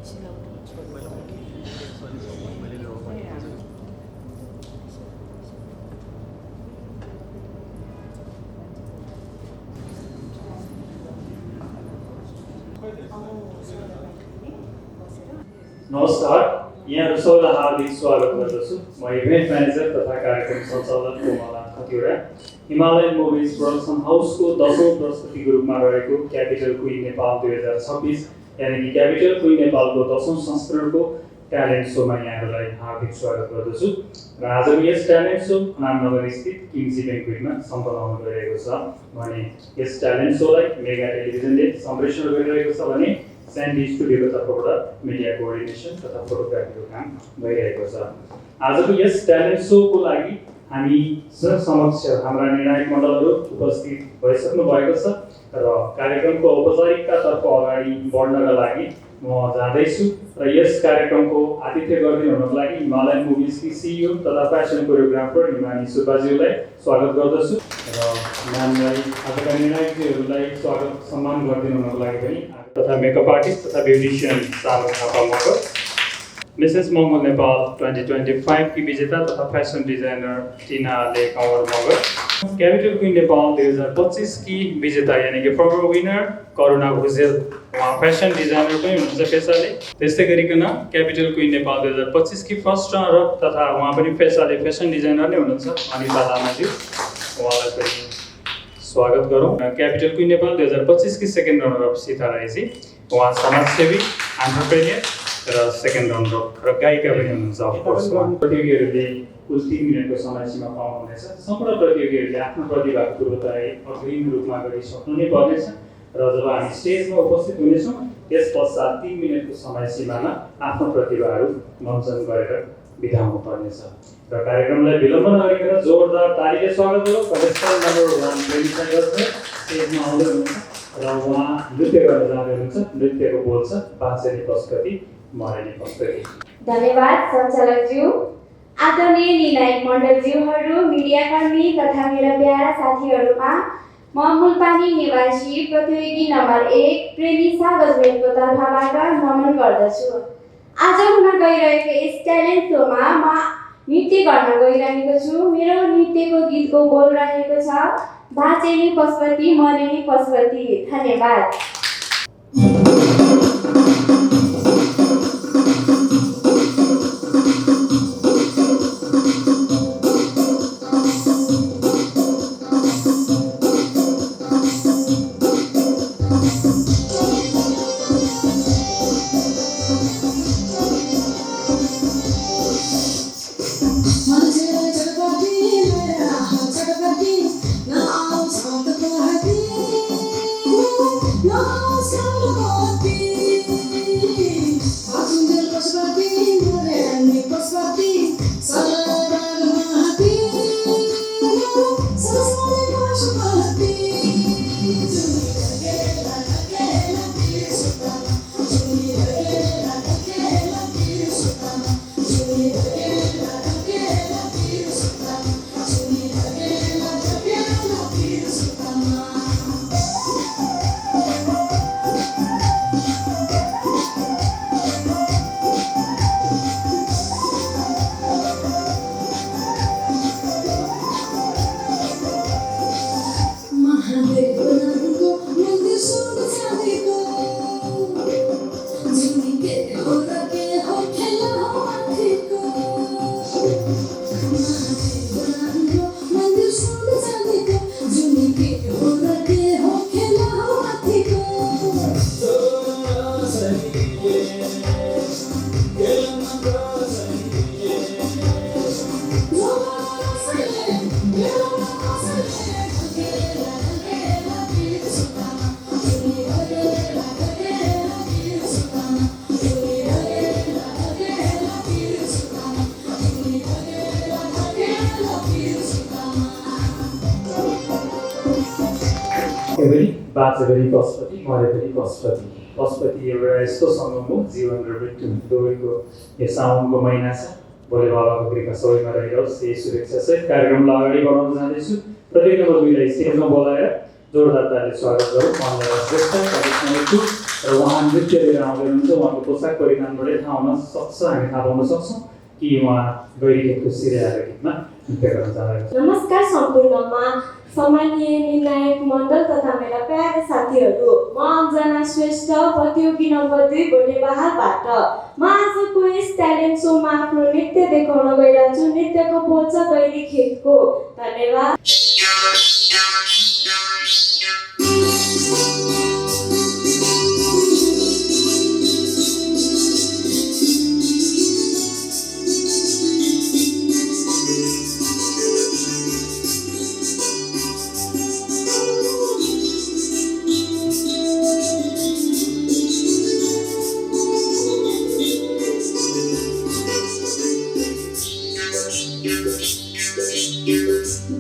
नमस्कार, यहाँ सबैलाई हार्दिक स्वागत गर्दछु। म इभेन्ट म्यानेजर तथा कार्यक्रम सञ्चालक कोमला खतिवडा। हिमालयन मुभिज प्रोडक्सन हाउसको 10औं प्रस्तुतिको रूपमा रहेको क्यापिटल क्वीन नेपाल 2026 यानि कि क्यापिटल क्वीन नेपालको 10औं संस्करणको ट्यालेन्ट शोमा यहाँहरूलाई हार्दिक स्वागत गर्दछु। र आजको यस ट्यालेन्ट शो अनामनगर स्थित किङ्सी ब्याङ्क्वेटमा सम्पन्न हुन गइरहेको छ भने यस ट्यालेन्ट शोलाई मेगा टेलिभिजनले सम्प्रेषण गरिरहेको छ भने स्यान्डी स्टुडियोको तर्फबाट मिडिया कोअर्डिनेसन तथा फोटोग्राफीको काम भइरहेको छ। आजको यस ट्यालेन्ट शोको लागि हामी समक्ष हाम्रा निर्णायक मण्डलहरू उपस्थित भइसक्नु भएको छ र कार्यक्रमको औपचारिकतातर्फ अगाडि बढ्नका लागि म जाँदैछु र यस कार्यक्रमको आतिथ्य गरिदिनु हुनको लागि हिमालयन मुभिजकी सिइओ तथा फ्यासन कोरियोग्राफर हिमानी सुब्बाज्यूलाई स्वागत गर्दछु र म्यामलाई आजका निर्णायकजीहरूलाई स्वागत सम्मान गरिदिनु हुनको लागि पनि तथा मेकअप आर्टिस्ट तथा ब्युटिसियन सानो थापा मगर, मिसेस मङ्गल नेपाल 2025 की विजेता तथा फ्यासन डिजाइनर टिना ले कंवर मगर, क्यापिटल क्वीन नेपाल 2025 की विजेता यानी कि फर्मर विनर करुणा भुजेल, उहाँ फ्यासन डिजाइनर पनि हुनुहुन्छ पेसाले। त्यस्तै गरिकन क्यापिटल क्वीन नेपाल 2025 की फर्स्ट रनर तथा उहाँ पनि पेसाले फ्यासन डिजाइनर नै हुनुहुन्छ अनिता लामाज्यू, उहाँलाई पनि स्वागत गरौँ। क्यापिटल क्वीन नेपाल 2025 की सेकेन्ड रनर अफ सीता राईजी, उहाँ समाजसेवी, एन्टरप्रेन्योर र सेकेन्ड रनर र गायिका पनि हुनुहुन्छ। अफकोर्स प्रतियोगीहरूले कुल 3 मिनटको समय सीमा पाउनुहुनेछ। सम्पूर्ण प्रतियोगीहरूले आफ्नो प्रतिभाको पूर्वतालाई अग्रिम रूपमा गरिसक्नु नै पर्नेछ र जब हामी स्टेजमा उपस्थित हुनेछौँ त्यस पश्चात 3 मिनटको समय सीमामा आफ्नो प्रतिभाहरू मञ्चन गरेर बिताउनु पर्नेछ र कार्यक्रमलाई विलम्ब नगरिकन जोरदार तालीले स्वागत गरौँ। कन्टेस्टेन्ट नम्बर 1 प्रेमिका गर्दै स्टेजमा आउँदै हुनुहुन्छ र उहाँ नृत्य गर्न जाँदै हुनुहुन्छ। नृत्यको बोल छ बाँचेनी पशुपति मरेनी पशुपति। धन्यवाद सञ्चालकज्यू, आदरणीय निर्णायक मण्डलज्यूहरू, मिडियाकर्मी तथा मेरा प्यारा साथीहरूमा म मुलपानी निवासी प्रतियोगी नम्बर 1 प्रेमिसा गजमेरको तर्फबाट नमन गर्दछु। आज हुन गइरहेको यस ट्यालेन्ट शोमा म नृत्य गर्न गइरहेको छु। मेरो नृत्यको गीतको बोल रहेको छ बाँचेनी पशुपति मरेनी पशुपति। धन्यवाद। बाँचेरी पशुपति मरेरी पशुपति। पशुपति एउटा यस्तो सङ्गम हो जीवन र मृत्यु दुवैको यो साउनको महिना छ। भोलि बाबाको कृपा सबैमा रहिरहोस्। यही शुभेच्छा सहित कार्यक्रमलाई अगाडि बढाउन जाँदैछु। प्रत्येक नम्बर 2लाई स्टेजमा बोलाएर जोरदार तालीले स्वागत गरौँ। र उहाँ नृत्य लिएर आउँदै हुनुहुन्छ। उहाँको पोसाक परिधानबाटै थाहा हुन सक्छ, हामी थाहा पाउन सक्छौँ कि उहाँ गैरी खेतको सिरियाको गीतमा नृत्य गर्न चाहनुहुन्छ। नमस्कार सम्पूर्णमा सम्मानीय निर्णायक मण्डल तथा मेरा प्यारा साथीहरू, म अञ्जना श्रेष्ठ, प्रतियोगी नम्बर 2 गोटेबहालबाट। म आजको यस ट्यालेन्ट सोमा आफ्नो नृत्य देखाउन गइरहेको छु। नृत्यको बोल छ गैरी खेतको। धन्यवाद।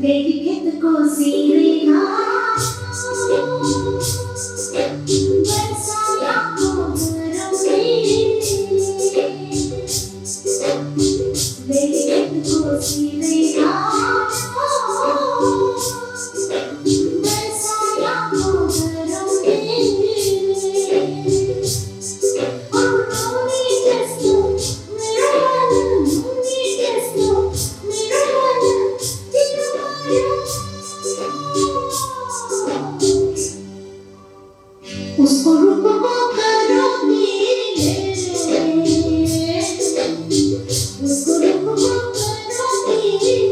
गैरी खेतको सिरेमा बरसातको गरौँले गैरी खेतको सिरेमा बरसातको गरौँले उसको रूपको करोगे उसको रूपको करोगे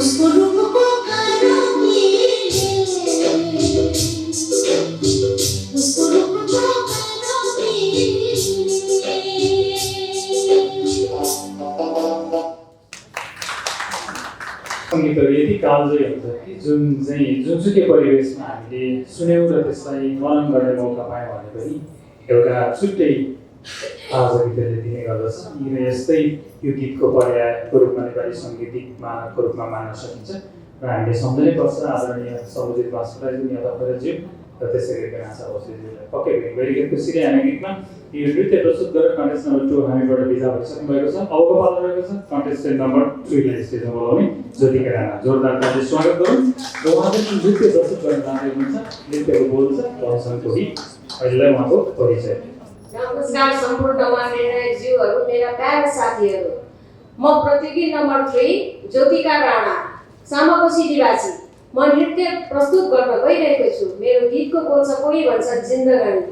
उसको रूपको करोगे उसको रूपको करोगे। सङ्गीतहरू यति कालजयी हुन्छ कि जुनसुकै परिवेशमा हामीले सुन्यौँ र त्यसलाई मनन गर्ने मौका पायौँ भने पनि एउटा छुट्टै ताजा गीतले दिने गर्दछ। यस्तै यो गीतको पर्यायको रूपमा नेपाली सङ्गीतिक मानकको रूपमा मान्न सकिन्छ र हामीले सम्झनै पर्छ आदरणीय समुजित वासुदेवज्यू, यादव खरेलज्यू र त्यसै गरी आशा बस्नेतज्यूलाई। पक्कै पनि गैरी खेतको सिरियाना गीतमा यो नृत्य प्रस्तुत गरेर कन्टेस्ट नम्बर 2 हामीबाट बिदा भइसक्नु भएको छ। अबको पालो रहेको छ कन्टेस्टेन्ट नम्बर 3 लाई स्टेजमा बोलाउने ज्योतिका राणा। जोरदार तालीले स्वागत गरौँ। र उहाँले नृत्य प्रस्तुत गर्न जाँदै हुनुहुन्छ। नृत्यको बोल छ लहसन कोही। अहिले उहाँको परिचय। नमस्कार सम्पूर्णमा निर्णायकज्यूहरू, मेरा प्यारा साथीहरू, म प्रतियोगी नम्बर 3 ज्योतिका राणा, सामाकोशी निवासी। म नृत्य प्रस्तुत गर्न गइरहेको छु। मेरो गीतको बोल छ कोही भन्छ जिन्दगानी।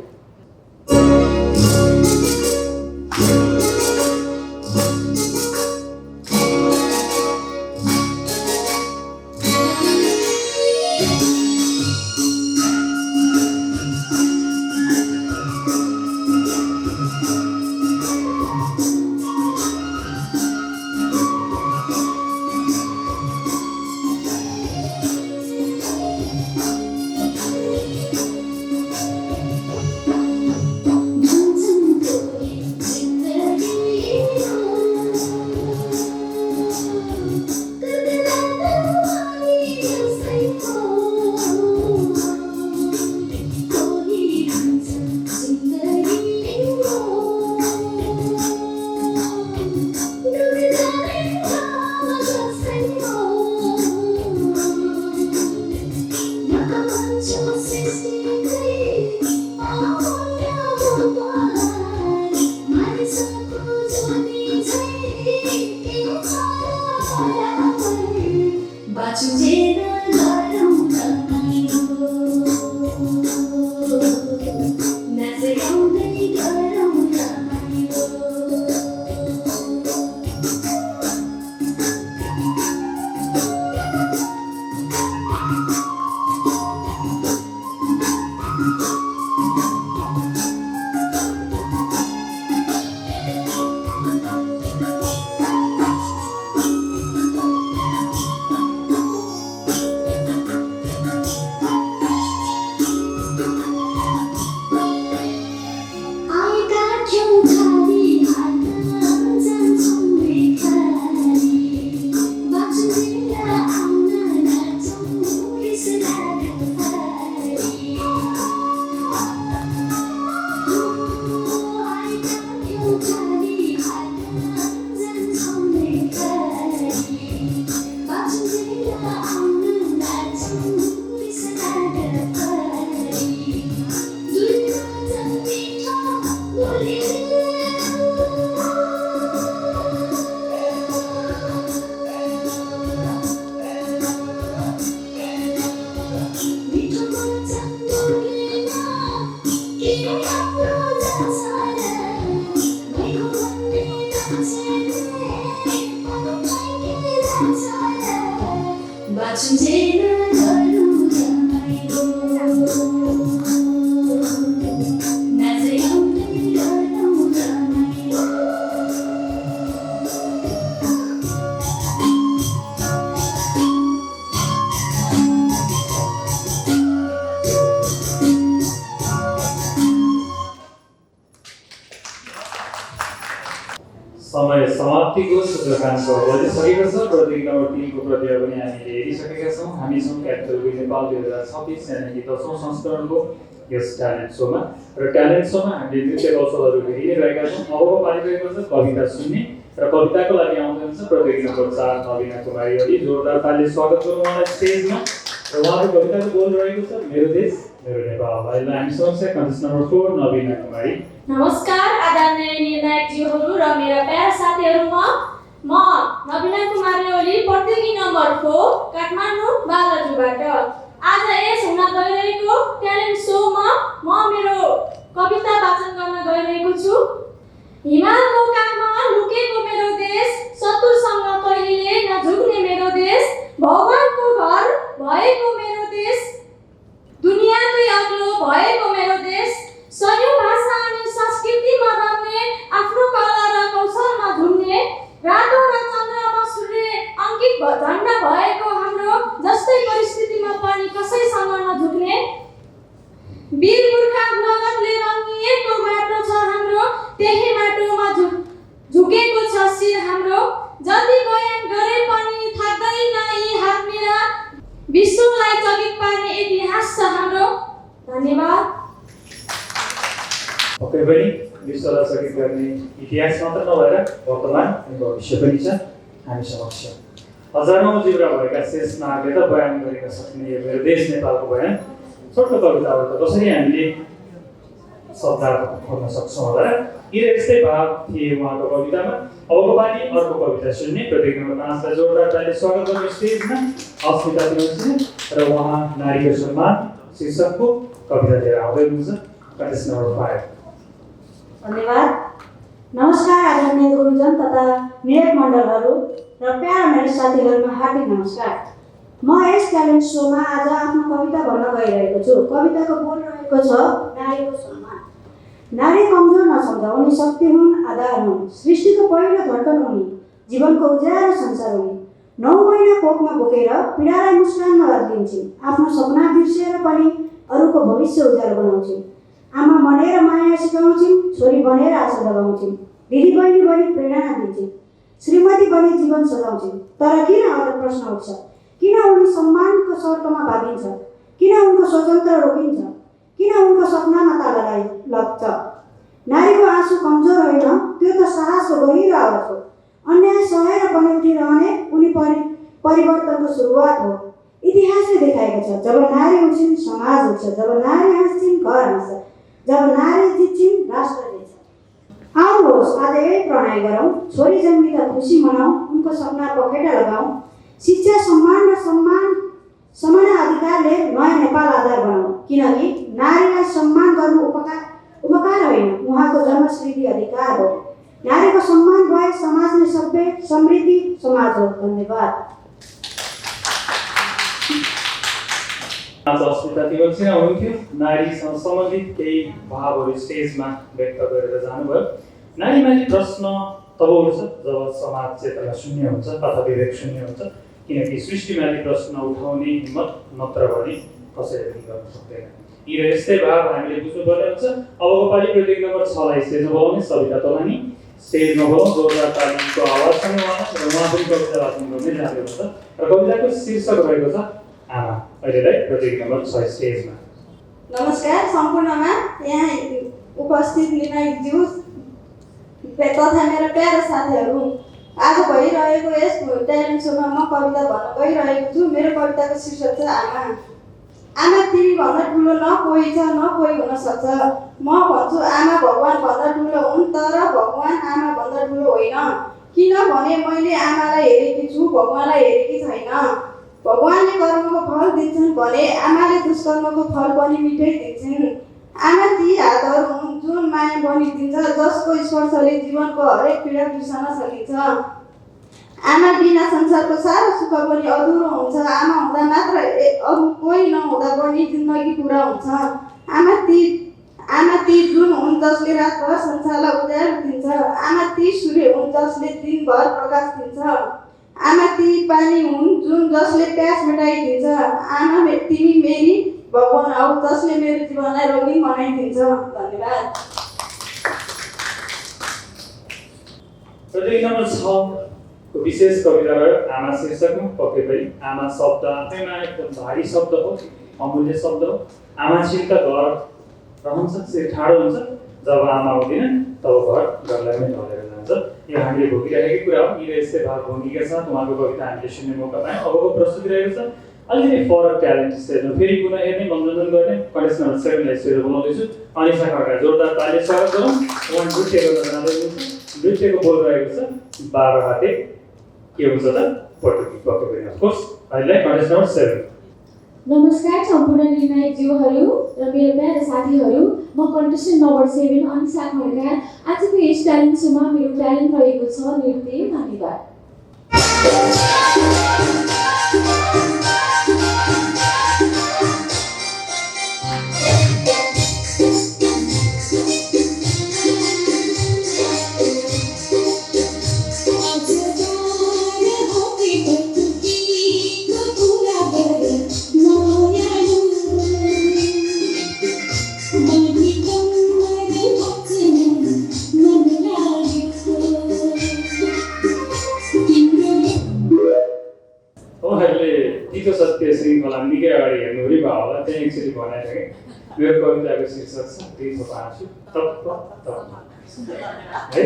समय समाप्तिको सूचकाङ्क बजिसकेको छ। प्रतियोगिता नम्बर 3 को प्रतियोगिता पनि हामीले हेरिसकेका छौँ। हामी छौँ क्यापिटल बी नेपाल 2026 यानि 10औं संस्करणको यस ट्यालेन्ट सोमा। र ट्यालेन्ट सोमा हामीले नृत्य कौशलहरू हेरि नै रहेका छौँ। अबको पालि रहेको छ कविता सुन्ने र कविताको लागि आउँदै हुन्छ प्रतियोगिता नम्बर 4 नवीना कुमारी ओली। जोरदार तालीले स्वागत गरौँ उहाँलाई स्टेजमा। र उहाँको कविताको बोल रहेको छ मेरो देश मेरो नेपाल। अहिले हामी समक्ष कन्टेस्ट नम्बर 4 नवीना कुमारी। नमस्कार आदरणीय निर्णायकज्यूहरू र मेरा प्यारा साथीहरू, म नवीना कुमारी ओली प्रतियोगी नम्बर 4 काठमाडौँ बालाजुबाट आज यस हुन गइरहेको ट्यालेन्ट सोमा म मेरो कविता वाचन गर्न गइरहेको छु। हिमालको काखमा लुकेको मेरो देश, शत्रुसँग कहिले नझुक्ने मेरो देश, भगवानको घर भएको मेरो देश, दुनियाँकै अग्लो भएको मेरो देश, सयौं भाषा अनि संस्कृतिमा रम्ने, आफ्नो कला र कौशलमा झुम्ने, रातो र चन्द्रमा सूर्य अङ्कित झन्डा भएको हाम्रो, जस्तै परिस्थितिमा पनि कसैसँग नझुक्ने, वीर पुर्खा लगतले रङ्गिएको माटो छ हाम्रो, त्यही माटोमा झुकेको छ शिर हाम्रो, जति बयान गरे पनि थाक्दैन यी हात मेरा, विश्वलाई चकित पार्ने इतिहास छ हाम्रो। धन्यवाद। पक्कै पनि विश्वलाई चकित गर्ने इतिहास मात्र नभएर वर्तमान अनि भविष्य पनि छ हामी समक्ष। हजारौं जिब्रा भएका शेष नागले त बयान गर्न सक्ने यो मेरो देश नेपालको बयान छोटो कविताबाट कसरी हामीले शब्दार्थ खोज्न सक्छौँ होला। यी यस्तै भाव थिए उहाँको कवितामा। अबको पालि अर्को कविता सुन्ने प्रतियोगी नम्बर 5 लाई जोरदार तालीले स्वागत गर्नु स्टेजमा अस्मिता तिवारी र उहाँ नारीको सम्मान शीर्षकको कविता लिएर आउँदै हुनुहुन्छ। Contest number 5। धन्यवाद। नमस्कार आदरणीय गुरुजन तथा निर्णायक मण्डलहरू र प्यारा मेरो साथीहरूमा हार्दिक नमस्कार। म यस ट्यालेन्ट सोमा आज आफ्नो कविता भन्न गइरहेको छु। कविताको बोल रहेको छ नारीको सम्मान। नारी कमजोर नसम्झ, उनी शक्ति हुन्, आधार हुन्, सृष्टिको पहिलो धड्कन उनी, जीवनको उज्यालो संसार उनी। 9 महिना कोखमा बोकेर पीडालाई मुस्कानमा बदलिन्छन्, आफ्नो सपना बिर्सेर पनि अरूको भविष्य उज्यालो बनाउँछन्। आमा बनेर माया सिकाउँछिन्, छोरी बनेर आशा लगाउँछिन्, दिदी बहिनी बनी प्रेरणा दिन्छन्, श्रीमती बनी जीवन सजाउँछिन्। तर किन अझ प्रश्न उठ्छ, किन उनी सम्मानको शर्तमा बाँधिन्छ, किन उनको स्वतन्त्र रोकिन्छ, किन उनको सपनामा ताला लाग्छ। नारीको आँसु कमजोर होइन, त्यो त साहसको गहिरो आवाज हो। अन्याय सहेर पनि उठिरहने उनी परिवर्तनको सुरुवात हो। इतिहासले देखाएको छ, जब नारी उठ्छिन् समाज उठ्छ, जब नारी हाँस्छिन् घर हाँस्छ, जब नारी जित्छिन् राष्ट्र जित्छ। आउनुहोस् आज यही प्रणय गरौँ, छोरी जन्मिँदा खुसी मनाऊ, उनको सपना पखेटा लगाऊ, शिक्षा सम्मान र समानाधिकारले नयाँ नेपाल आधार बनाऊ। किनकि नारीलाई सम्मान गर्नु उपकार होइन, उहाँको जन्मसिद्धि अधिकार हो। नारीको सम्मान भए समाज नै सभ्य समृद्धि समाज हो। धन्यवाद। आज अस्मिता तिवारी हुनुहुन्थ्यो। नारीसँग सम्बन्धित केही भावहरू स्टेजमा व्यक्त गरेर जानुभयो। नारीमाथि प्रश्न तब उठ्छ जब समाज चेतना शून्य हुन्छ अथवा विवेक शून्य हुन्छ, किनकि सृष्टिमाथि प्रश्न उठाउने हिम्मत नत्र भने कसैले पनि गर्न सक्दैन। यी यस्तै भाव हामीले बुझ्नुपर्ने हुन्छ। अबको पालि प्रतियोगी नम्बर 6 लाई स्टेजमा बोलाउने सविता तोलानी स्टेजमा बोलाउँ। जोरदार तालीको आवाजसँग उहाँ पनि कविता वाचन गर्ने जाँदै हुन्छ र कविताको शीर्षक रहेको छ आमा। अहिलेलाई प्रतियोगी नम्बर 6 स्टेजमा। नमस्कार सम्पूर्णमा यहाँ उपस्थित निर्णायकज्यू तथा मेरा प्यारा साथीहरू, आज भइरहेको यस ट्यालेन्ट सोमा म कविता भन्न गइरहेको छु। मेरो कविताको शीर्षक छ आमा। आमा तिमी भन्दा ठुलो न कोही छ न कोही हुन सक्छ। म भन्छु आमा भगवान भन्दा ठुलो हुन्, तर भगवान आमा भन्दा ठुलो होइन। किनभने मैले आमालाई हेरेकी छु, भगवानलाई हेरेकी छैन। भगवानले कर्मको फल दिन्छन् भने आमाले दुष्कर्मको फल पनि मिठै दिन्छन्। आमा ती हातहरू हुन् जुन माया बनिदिन्छ, जसको स्पर्शले जीवनको हरेक पीडा बिर्सन सकिन्छ। आमा बिना संसारको सारा सुख पनि अधुरो हुन्छ। आमा हुँदा मात्र अरू कोही नहुँदा पनि जिन्दगी पुरा हुन्छ। आमा ती जुन हुन् जसले रातभर संसारलाई उज्यालो दिन्छ। आमा ती सूर्य हुन् जसले दिनभर प्रकाश दिन्छ। आमा ती पानी हुन् जुन जसले प्यास मेटाइदिन्छ। आमा तिमी मेरी भगवान हौ जसले मेरो जीवनलाई रङ्गीन बनाइदिन्छ। धन्यवाद। प्रत्येक नम्बर 6 को विशेष कविता रह्यो आमा शीर्षकमा। पक्कै पनि आमा शब्द आफैमा एकदम भारी शब्द हो, अमूल्य शब्द हो। आमाशीलका घर रहन्छ त्यसरी ठाडो हुन्छ, जब आमा हुँदैन तब घरलाई नै ढलेर जान्छ। यो हामीले भोगिरहेकै कुरा हो। यी यस्तै भावभङ्गीका साथ उहाँको कविता हामीले सुन्ने मौका पायौँ। अबको प्रस्तुति रहेको छ अलिकति फरक ट्यालेन्ट स्टेजमा। फेरि पुनः हेर्ने मनोरञ्जन गर्ने कन्टेस्ट नम्बर 7 लाई स्टेजमा बोलाउँदैछु। अनिसा खड्का, जोरदार ताली स्वागत गरौँ। उहाँ नृत्य गर्न जाँदै हुनुहुन्छ। नृत्यको बोल रहेको छ 12 हाते के हुन्छ त पटुकी। पक्कै पनि अफकोर्स अहिले कन्टेस्ट नम्बर 7। नमस्कार सम्पूर्ण निर्णायकज्यूहरू र मेरो प्यारा साथीहरू, म कन्टेस्टेन्ट नम्बर 7 अनिसा खड्का। आजको यस ट्यालेन्ट सोमा मेरो ट्यालेन्ट रहेको छ नृत्य। धन्यवाद। तितो सत्य श्रृङ्खला निकै अगाडि हेर्नु भयो होला, त्यही एकचोटि भनेर कि मेरो कविताको शीर्षक छ 2 थोपा आँसु तप तप है।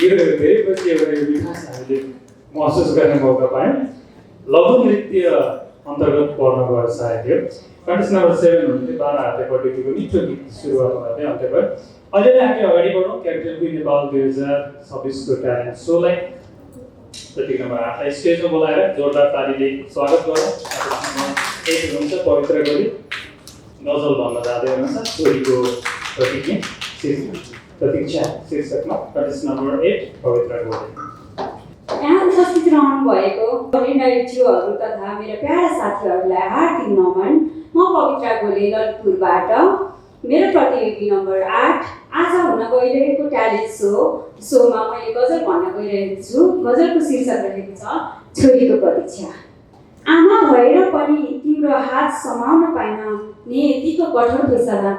यो धेरै पछि एउटा यो विकास हामीले महसुस गर्ने मौका पायौँ। लघु नृत्य अन्तर्गत पर्न गयो सायद यो। कन्टेस्ट नम्बर 7 हुनुहुन्थ्यो 12 हाते पटुकीको मिठो गीत सुरुवात गर्दै अन्त्य भयो। अहिले नै हामी अगाडि बढौँ क्यापिटल बी नेपाल 2026 को ट्यालेन्ट सोलाई। प्रत्येक नम्बर 8 लाई स्टेजमा बोलाएर जोरदार तालीले स्वागत गरौँ। एक हुनुहुन्छ पवित्र गरी गजल भन्न जाँदै हुनुहुन्छ छोरीको प्रतीक्षा शीर्षकमा। कन्टेस्ट नम्बर 8 पवित्र गरी। यहाँ उपस्थित रहनु भएको निर्णायकज्यूहरू तथा मेरो प्यारा साथीहरूलाई हार्दिक नमन। म पवित्र गोले ललितपुरबाट। मेरो प्रतियोगी नम्बर 8 आज हुन गइरहेको ट्यालेन्ट सोमा मैले गजल भन्न गइरहेको छु। गजलको शीर्षक रहेको छ छोरीको प्रतीक्षा। आमा भएर पनि तिम्रो हात समाउन पाइन, नियतिको कठोर फैसला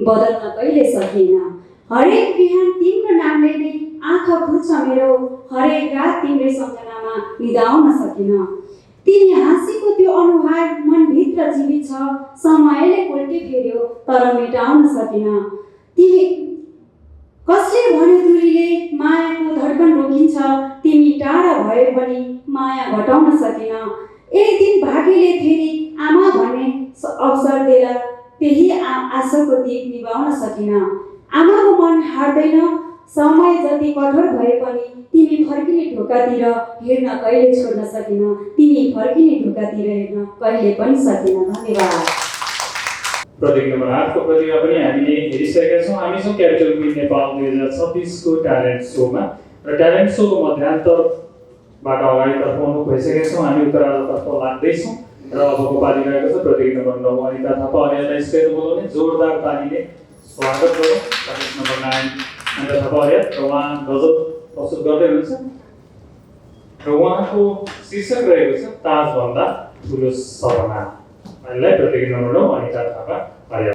बदल्न कहिले सकिएन। हरेक बिहान तिम्रो नामले नै आँखा खुल्छ मेरो, हरेक रात तिम्रै सम्झनामा निदाउन सकिन। तिमी हाँसेको त्यो अनुहार मनभित्र जीवित छ, समयले कोल्टे फेर्यो तर मेटाउन सकिन। तिमी कसले भन्यो दूरीले मायाको धड्कन रोकिन्छ, तिमी टाढा भए पनि माया घटाउन सकिन। एक दिन भाग्यले फेरि आमा भन्ने अवसर देला, त्यही आशाको दीप निभाउन सकिन। आमाको मन हार्दैन, समय जति कठोर भए पनि तिमी फर्किने ढोकातिर हेर्न कहिले छोड्न सकिन। तिमी फर्किने ढोकातिर हेर्न कहिले पनि सकिन। धन्यवाद। प्रत्येक नम्बर 8 को प्रतिभा पनि हामीले हेरिसकेका छौँ। हामी छौँ क्यापिटल बी नेपाल 2026 को ट्यालेन्ट सोमा र ट्यालेन्ट सोको मध्यान्तरबाट अगाडितर्फ आउनु भइसकेका छौँ। हामी उत्तरार्धतर्फ लाग्दैछौँ र अबको पाली रहेको छ प्रत्येक नम्बर 9 अनिता थापा। अनितालाई स्टेजमा बोलाउने जोरदार तालीले स्वागत गरौँ। कन्टेस्ट नम्बर 9 अनिता थापा र उहाँ गजल प्रस्तुत गर्दै हुनुहुन्छ र उहाँको शीर्षक रहेको छ ताजभन्दा ठुलो सपना। अहिले प्रत्येक नम्बर 9 अनिता थापा।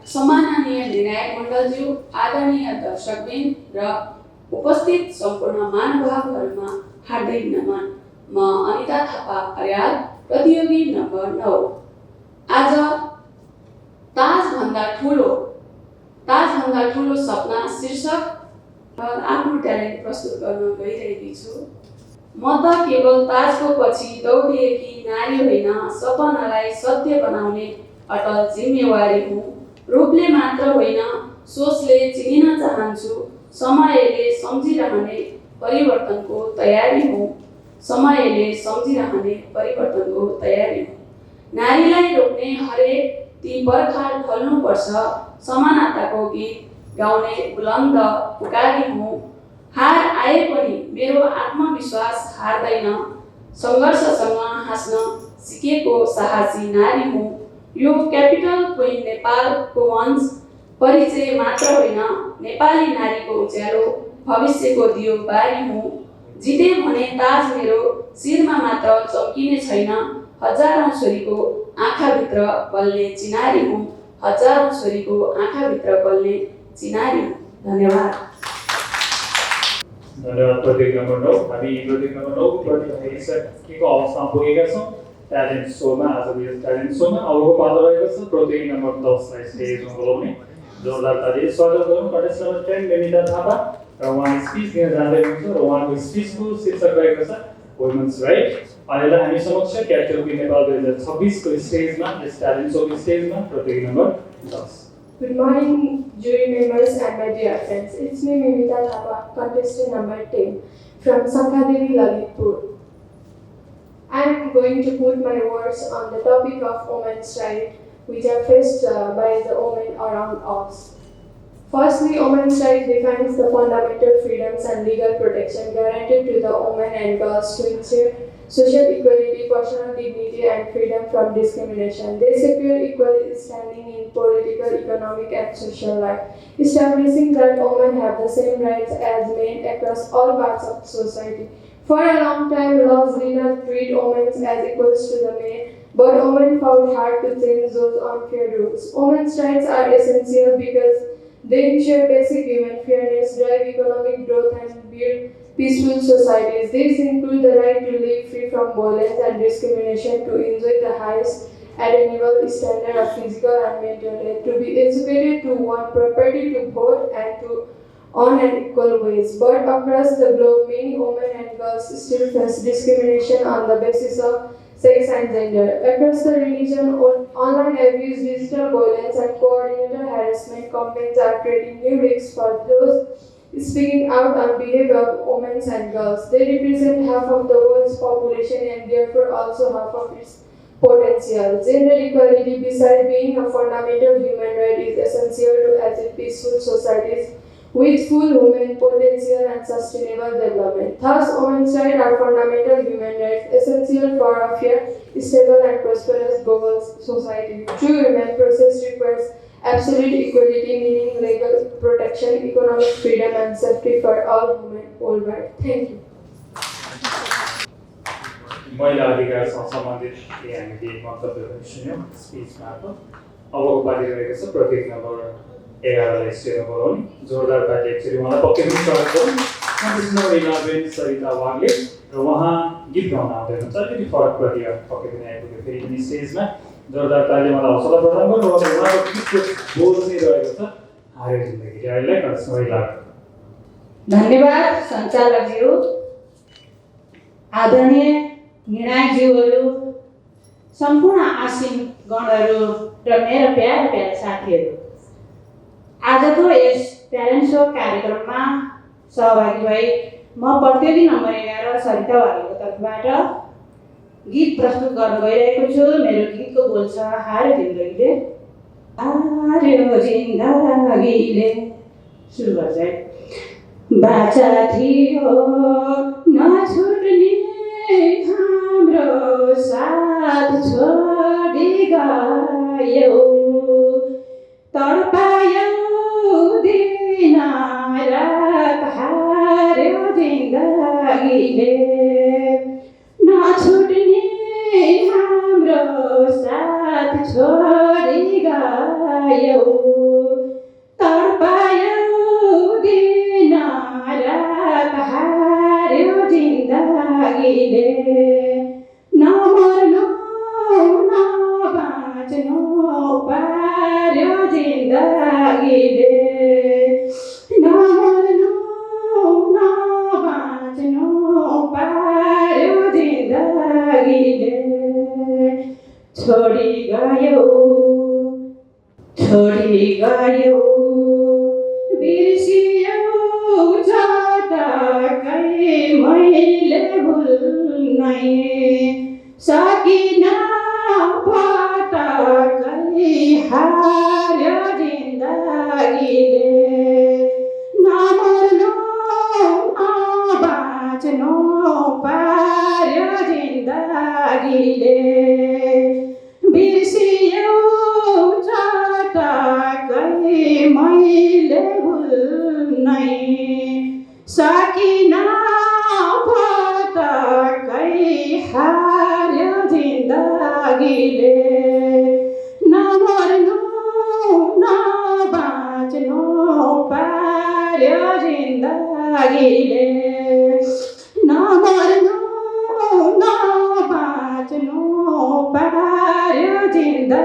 सम्माननीय निर्णायक मण्डलज्यू, आदरणीय दर्शकवृन्द र उपस्थित सम्पूर्ण महानुभावहरूमा हार्दिक नमन। म अनिता थापा अर्याल, प्रतियोगी नम्बर 9। आज ताजभन्दा ठुलो सपना शीर्षक आफ्नो ट्यालेन्ट प्रस्तुत गर्न गइरहेकी छु। म त केवल ताजको पछि दौडिएकी नारी होइन, सपनालाई सत्य बनाउने अटल जिम्मेवारी हुँ। रूपले मात्र होइन, सोचले चिनिन चाहन्छु। समयले सम्झिरहने परिवर्तनको तयारी हुँ। नारीलाई रोक्ने हरेक ती पर्खाल खोल्नुपर्छ। समानताको गीत गाउने बुलन्द पुकारी हुँ। हार आए पनि मेरो आत्मविश्वास हार्दैन। सङ्घर्षसँग हाँस्न सिकेको साहसी नारी हुँ। यो क्यापिटल क्विन नेपालको मञ्च परिचय मात्र होइन, नेपाली नारीको उज्यालो भविष्यको दियो बारी हुँ। जिते भने ताज मेरो शिरमा मात्र चम्किने छैन, हजारौँ छोरीको आँखाभित्र बल्ने चिनारी हुँ, हजारौँ छोरीको आँखाभित्र बल्ने चिनारी हुँ। धन्यवाद। धन्यवाद प्रतीक नम्बर 9। हामी प्रतीक नम्बर 9 को प्रतिभागिसकेको अवस्थामा पुगेका छौँ। ट्यालेन्ट सोमा आजको यो ट्यालेन्ट सोमा अबको पालो रहेको छ प्रतीक नम्बर 10 लाई स्टेजमा बोलाउने। जोरदार ताली स्वागत गरौँ कन्टेस्ट नम्बर 10 बेनिता थापा र उहाँ स्पिच दिन जाँदै हुनुहुन्छ र उहाँको स्पिचको शीर्षक रहेको छ वुमेन्स राइट। अहिले हामी समक्ष क्यापिटल क्विन नेपाल 2026 को स्टेजमा यस ट्यालेन्ट सोको स्टेजमा प्रतीक number 10। Good morning, jury members and my dear friends. It's me, Mimita Thapa, contestant number 10 from Sankhadevi, Lalitpur. I am going to put my words on the topic of women's rights, which are faced by the women around us. Firstly, women's rights defines the fundamental freedoms and legal protection guaranteed to the women and girls to ensure social equality, personal dignity, and freedom from discrimination. They secure equal standing in political, economic, and social life, establishing that women have the same rights as men across all parts of society. For a long time, laws did not treat women as equals to the men, but women fought hard to change those unfair rules. Women's rights are essential because they ensure basic human fairness, drive economic growth, and build peaceful societies. These include the right to live free from violence and discrimination, to enjoy the highest attainable standard of physical and mental health, to be educated, to own property, to vote, and to earn an equal wage. But across the globe, many women and girls still face discrimination on the basis of sex and gender. Across the religion, online abuse, digital violence, and coordinated harassment campaigns are creating new risks for those speaking out on behalf of women and girls. They represent half of the world's population and therefore also half of its potential. Gender equality, besides being a fundamental human right, is essential to achieve peaceful societies with full human potential and sustainable development. Thus, women's rights are fundamental human rights essential for a fair, stable, and prosperous global society. True human process requires absolute equality, meaning legal protection, economic freedom, and safety for all women worldwide. Thank you. महिला अधिकारसँग सम्बन्धित हामीले मन्तव्यहरू सुन्यौँ speech मार्फत। अबको पालि रहेको छ प्रतीक number 11 लाई स्टेजमा बोलाउने। जोरदार ताली एकचोटि उहाँलाई पक्कै पनि स्वागत गरौँ। कन्टेस्ट नम्बर 11 सरिता वाग्ले र उहाँ गीत गाउन आउँदै हुनुहुन्छ। अलिकति फरक प्रतिभा पक्कै पनि आइपुग्यो फेरि पनि स्टेजमा। जोरदार ताली मलाई हौसला प्रदान गर्नु। उहाँको गीतको बोल चाहिँ रहेको छ हारे जिन्दगी। अहिले कन्टेस्ट नम्बर 11। धन्यवाद सञ्चालकज्यू, आदरणीय निर्णायकज्यूहरू, सम्पूर्ण आसीन गणहरू र मेरा प्यारा साथीहरू, आजको यस ट्यालेन्ट सो कार्यक्रममा सहभागी भई म प्रतियोगी नम्बर 11 सरिता वाग्लेको तर्फबाट गीत प्रस्तुत गर्न गइरहेको छु। मेरो गीतको बोल छ हारे जिन्दगीले। हार्यो जिन्दगीले। सुरु गर्छ है। बाचा थियो नछुट्ने हाम्रो साथ छोडी गयो, तडपायो दिन रात हार्यो जिन्दगीले, नछुट्ने हाम्रो साथ छोडी गयो, तडपायो दिन रात हार्यो जिन्दगीले, नमर्नु नबाँच्नु पार्यो जिन्दगीले, नमर्नु नबाँच्नु पार्यो जिन्दगीले, छोडी गयो बिर्सियो झटक्कै मैले भुल्नै सकिन पटक्कै हार्यो जिन्दगीले, नमर्नु नबाँच्नु पार्यो जिन्दगीले,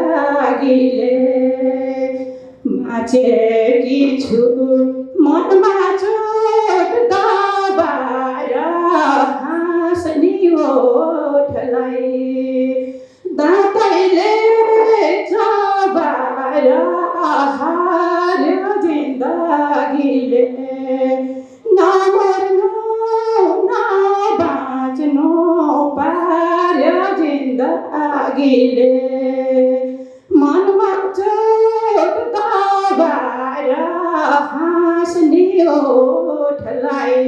जिन्दगीले माछेकी छु मनमा चोट दबाएर हाँस्ने ओठलाई दाँतैले चबाएर हार्यो जिन्दगीले नमर्नु नबाँच्नु पार्यो जिन्दगीले मनमा चोट दबाएर हाँस्ने ओठलाई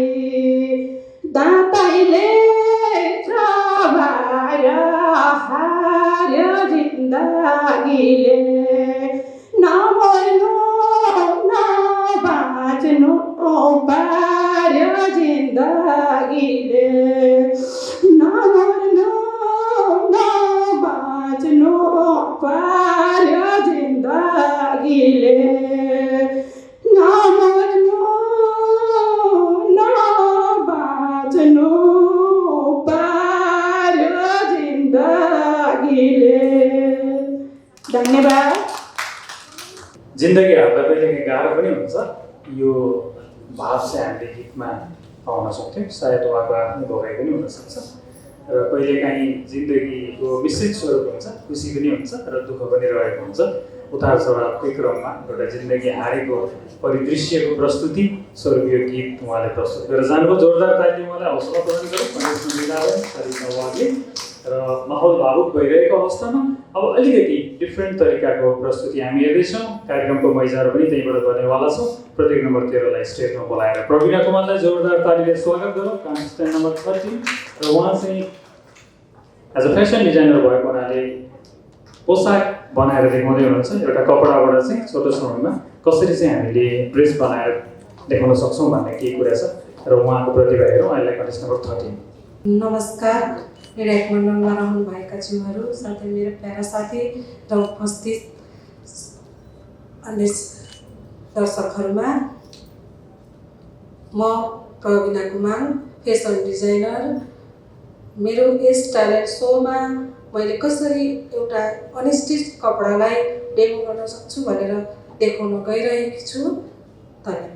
दाँतैले चबाएर हार्यो जिन्दगीले नमर्नु नबाँच्नु पार्यो जिन्दगीले नमर्नु नबाँच्नु पार्यो जिन्दगीले नमर्नु नबाँच्नु पार्यो जिन्दगीले। धन्यवाद। जिन्दगी हार्दा कहिलेकाहीँ गाह्रो पनि हुन्छ। यो भाव चाहिँ हामीले गीतमा पाउन सक्थ्यौँ। सायद उहाँको आफ्नै भोगाइ पनि हुनसक्छ र कहिलेकाहीँ जिन्दगीको मिश्रित स्वरूप हुन्छ, खुसी पनि हुन्छ र दुःख पनि रहेको हुन्छ। उतार चढावकै क्रममा एउटा जिन्दगी हारेको परिदृश्यको प्रस्तुति स्वरूप यो गीत उहाँले प्रस्तुत गरेर जानुभयो। जोरदार तालीले उहाँलाई हौसला प्रदान गरौँ उहाँले र माहौल भावुक भइरहेको अवस्थामा अब अलिकति डिफ्रेन्ट तरिकाको प्रस्तुति हामी हेर्दैछौँ। कार्यक्रमको मैजारो पनि त्यहीँबाट गर्नेवाला छौँ। प्रत्येक नम्बर 13 लाई स्टेजमा बोलाएर प्रवीणा कुमारलाई जोरदार तालीले स्वागत गरौँ। कान्स्टेन्ट नम्बर 30 र उहाँ चाहिँ एज अ फेसन डिजाइनर भएको हुनाले पोसाक बनाएर देखाउँदै हुनुहुन्छ। एउटा कपडाबाट चाहिँ छोटो समयमा कसरी चाहिँ हामीले ड्रेस बनाएर देखाउन सक्छौँ भन्ने केही कुरा छ र उहाँको प्रतिभा हेरौँ। अहिलेलाई कन्टेस्ट नम्बर 30। नमस्कार। निर्णायक मण्डलमा रहनुभएका ज्यूहरू, साथै मेरो प्यारा साथी र उपस्थित अन्य दर्शकहरूमा, म प्रवीणा कुमार, फेसन डिजाइनर। मेरो यस ट्यालेन्ट सोमा मैले कसरी एउटा अनस्टिच कपडालाई डेमो गर्न सक्छु भनेर देखाउन गइरहेकी छु। धन्यवाद।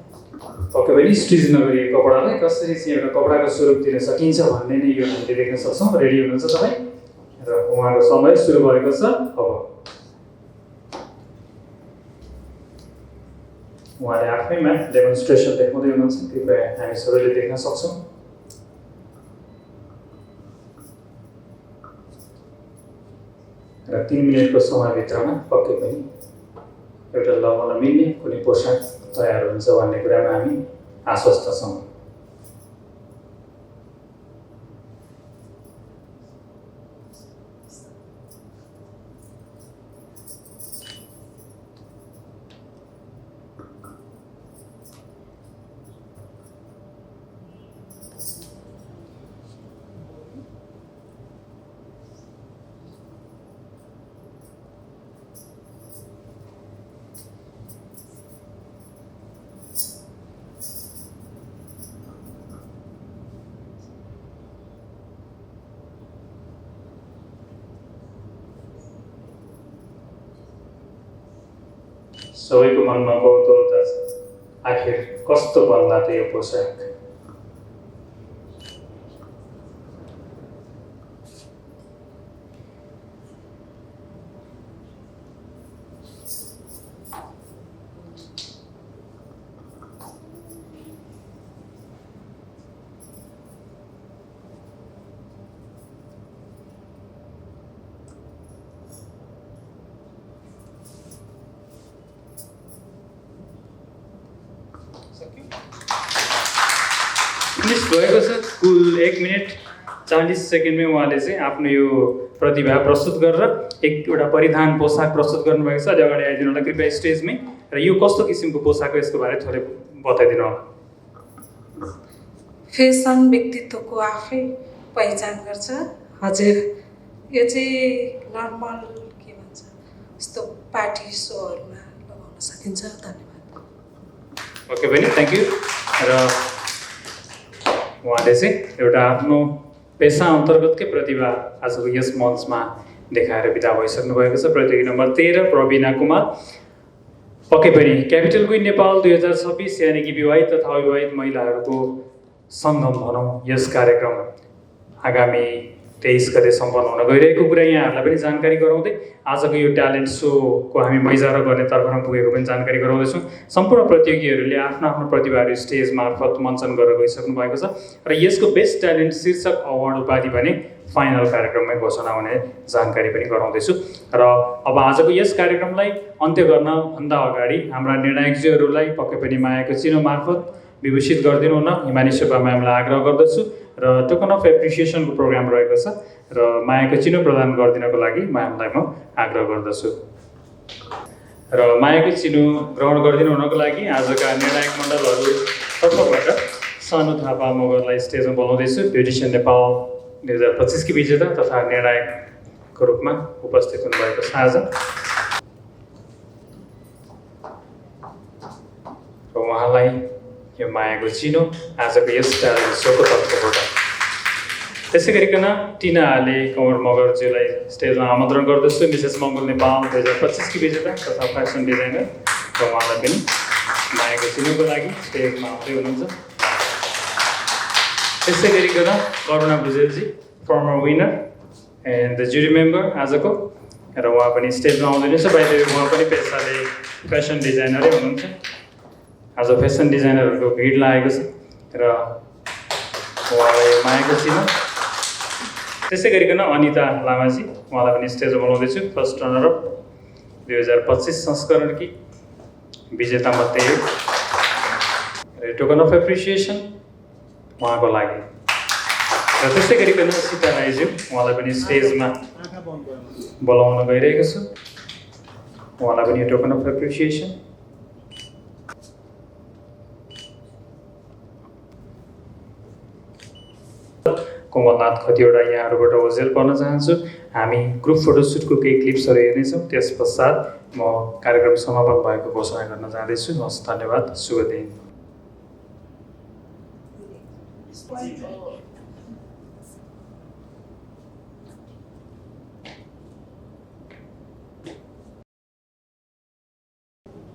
पक्कै पनि स्टिच नगरिएको कपडालाई कसरी चाहिँ एउटा कपडाको स्वरूप दिन सकिन्छ भन्ने नै यो हामीले देख्न सक्छौँ। रेडी हुनुहुन्छ तपाईँ? र उहाँको समय सुरु भएको छ। अब उहाँले आफैमा डेमोन्स्ट्रेसन देखाउँदै हुनुहुन्छ। कृपया हामी सबैले देख्न सक्छौँ। र 3 मिनटको समयभित्रमा पक्कै पनि एउटा लगाउन मिल्ने कुनै पोसाक तयार हुन्छ भन्ने कुरामा हामी आश्वस्त छौँ। सबैको मनमा कौतूहलता छ, आखिर कस्तो बन्ला त यो पोसाक। फिनिस भएको छ। कुल 1 मिनट 40 सेकेन्डमै उहाँले चाहिँ आफ्नो यो प्रतिभा प्रस्तुत गरेर एउटा परिधान पोसाक प्रस्तुत गर्नुभएको छ। अगाडि आइदिनु होला कृपया स्टेजमै। र यो कस्तो किसिमको पोसाक हो यसको बारे थोरै बताइदिनु होला। फेसन व्यक्तित्वको आफै पहिचान गर्छ। हजुर, यो चाहिँ नर्मल के भन्छ यस्तो पार्टी सोहरूमा लगाउन सकिन्छ। धन्यवाद। ओके बहिनी, थ्याङ्क यू। र उहाँले चाहिँ एउटा आफ्नो पेसा अन्तर्गतकै प्रतिभा आजको यस मञ्चमा देखाएर बिदा भइसक्नु भएको छ। प्रतियोगी नम्बर 13 प्रवीणा कुमार। पक्कै पनि क्यापिटल क्विन नेपाल 2026 यानि कि विवाहित तथा अविवाहित महिलाहरूको सङ्गम भनौँ यस कार्यक्रम आगामी 23 गते सम्पन्न हुन गइरहेको कुरा यहाँहरूलाई पनि जानकारी गराउँदै आजको यो ट्यालेन्ट सोको हामी मैजारा गर्ने तर्फमा पुगेको पनि जानकारी गराउँदैछौँ। सम्पूर्ण प्रतियोगीहरूले आफ्नो आफ्नो प्रतिभाहरू स्टेज मार्फत मञ्चन गरेर गइसक्नु भएको छ र यसको बेस्ट ट्यालेन्ट शीर्षक अवार्ड उपाधि भने फाइनल कार्यक्रममै घोषणा हुने जानकारी पनि गराउँदैछु। र अब आजको यस कार्यक्रमलाई अन्त्य गर्नभन्दा अगाडि हाम्रा निर्णायकज्यूहरूलाई पक्कै पनि मायाको चिनो मार्फत विभूषित गरिदिनु हुन हिमानी सुब्बा म्यामलाई आग्रह गर्दछु र टोकन अफ एप्रिसिएसनको प्रोग्राम रहेको छ र मायाको चिनो प्रदान गरिदिनको लागि म्यामलाई म आग्रह गर्दछु। र मायाको चिनो ग्रहण गरिदिनु हुनको लागि आजका निर्णायक मण्डलहरू तर्फबाट सानु थापा मगरलाई स्टेजमा बोलाउँदैछु। ब्युटिसियन नेपाल 2025 की विजेता तथा निर्णायकको रूपमा उपस्थित हुनुभएको छ आज। र उहाँलाई यो मायाको चिनो आजको यस ट्यालेन्ट सोको तर्फबाट। त्यसै गरिकन टिनाले कमर मगरज्यूलाई स्टेजमा आमन्त्रण गर्दछु। मिसेस मङ्गल नेपाल 2025 की विजेता तथा फेसन डिजाइनर र उहाँलाई पनि मायाको चिनोको लागि स्टेजमा आउँदै हुनुहुन्छ। त्यसै गरिकन करुणा भुजेलजी फर्मर विनर एन्ड द जुरी मेम्बर आजको र उहाँ पनि स्टेजमा आउँदैछ। बाहिर उहाँ पनि पेसाले फेसन डिजाइनरै हुनुहुन्छ। आज फेसन डिजाइनरहरूको भिड लागेको छ र उहाँलाई मायाको चिनो। त्यसै गरिकन अनिता लामाजी उहाँलाई पनि स्टेजमा बोलाउँदैछु। फर्स्ट रनर अप 2025 संस्करणकी विजेता मध्ये एक र टोकन अफ एप्रिसिएसन उहाँको लागि। र त्यसै गरिकन सीता राईज्यू उहाँलाई पनि स्टेजमा बोलाउन गइरहेको छु। उहाँलाई पनि यो टोकन अफ एप्रिसिएसन। कोमलनाथ खतिवडा यहाँहरूबाट ओझेल पर्न चाहन्छु। हामी ग्रुप फोटोसुटको केही क्लिप्सहरू हेर्नेछौँ। त्यस पश्चात म कार्यक्रम समापन भएको घोषणा गर्न जाँदैछु। हस्, धन्यवाद, शुभ दिन।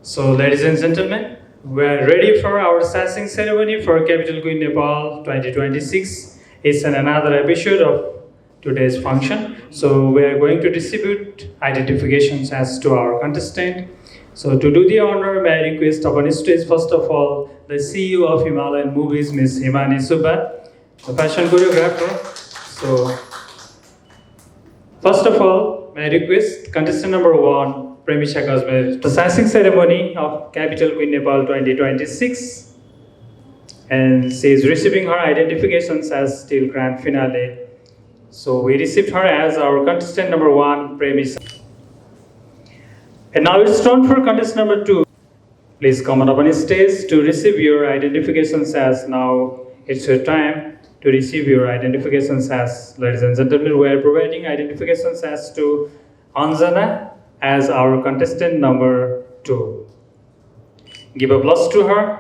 So, ladies and gentlemen, we are ready for our sassing ceremony for Capital Queen Nepal 2026. It's another episode of today's function. So, we are going to distribute identifications as to our contestant. So, to do the honor, may I request upon stage, first of all, the CEO of Himalayan Movies, Ms. Himani Subba, the fashion choreographer. So, first of all, may I request contestant number 1, Premisha Kazmer, the sassing ceremony of Capital Queen Nepal 2026, and she is receiving her identifications as till grand finale. So we received her as our contestant number 1, Premisha. And now it's turn for contestant number 2. Please come on up on stage to receive your identifications as now it's your time to receive your identifications as. Ladies and gentlemen, we are providing identifications as to Anjana as our contestant number 2. Give applause to her.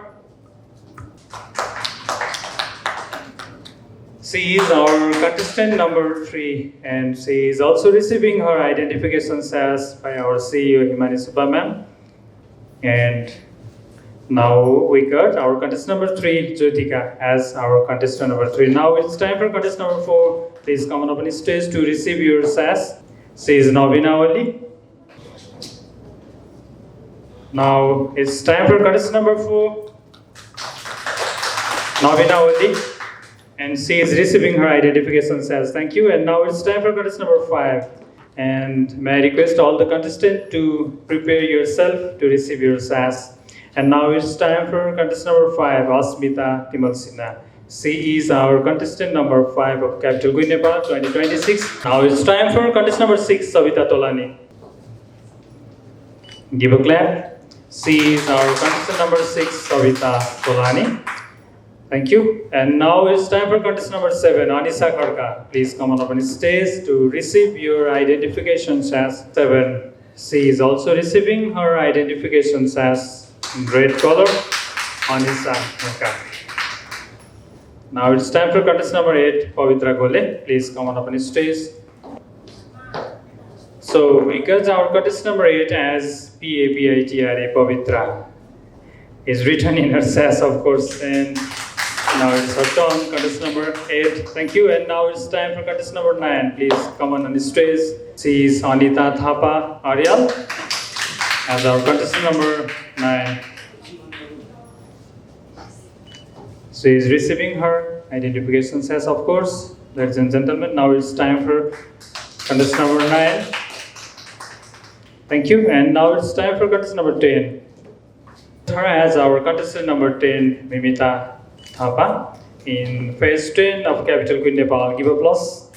She is our contestant number 3, and she is also receiving her identifications as by our CEO Himani Subba ma'am. And now we got our contestant number 3, Jyotika, as our contestant number 3. Now it's time for contestant number 4. Please come on up on stage to receive your sass. She is Navina Ali. Now it's time for contestant number 4, Navina Ali, and she is receiving her identifications as. Thank you. And now it's time for contestant number 5. And may I request all the contestants to prepare yourself to receive your sass. And now it's time for contestant number 5, Asmita Timal Sinha. She is our contestant number 5 of Capital Queen Nepal 2026. Now it's time for contestant number 6, Savita Tolani. Give a clap. She is our contestant number 6, Savita Tolani. Thank you. And now it's time for contestant number 7, Anisa Kharka. Please come on up on stage to receive your identifications as 7. She is also receiving her identifications as red color, Anisa Kharka. Now it's time for contestant number 8, Pavitra Gole. Please come on up on stage. So we got our contestant number 8 as P-A-P-I-T-R-A, Pavitra. Is written in her sash, of course, and now it's her turn, contestant number 8. Thank you, and now it's time for contestant number 9. Please come on the stage. She is Anita Thapa Ariel as our contestant number 9. She is receiving her identification sash, of course. Ladies and gentlemen, now it's time for contestant number 9. Thank you, and now it's time for contestant number 10. Her as our contestant number 10, Mimita Thapa, in phase 10 of Capital Queen Nepal. Give applause.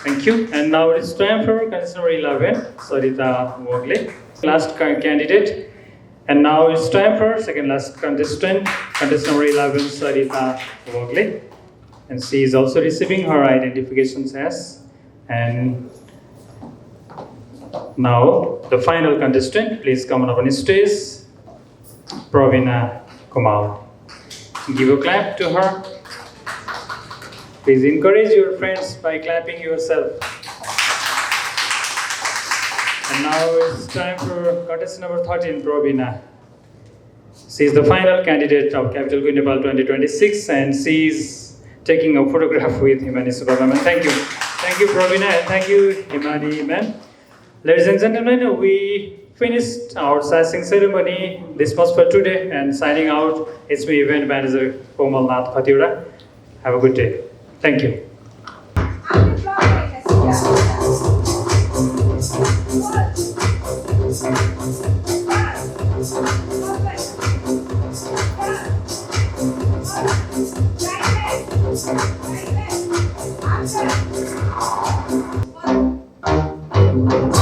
Thank you. And now it's time for contestant number 11, Sarita Wogle, last candidate. And now it's time for second last contestant number 11, Sarita Wogle. And she is also receiving her identification sash. And now, the final contestant, please come on stage, Pravina Kumal. Give a clap to her. Please encourage your friends by clapping yourself. And now it's time for contestant number 13, Pravina. She is the final candidate of Capital Queen Nepal 2026, and she is taking a photograph with Himani Subramanian. Thank you. Thank you, Pravina, and thank you, Himani, ma'am. Ladies and gentlemen, we finished our sashing ceremony. This was for today, and signing out, it's me, event manager Komal Nath Khatiura. Have a good day. Thank you. Thank you.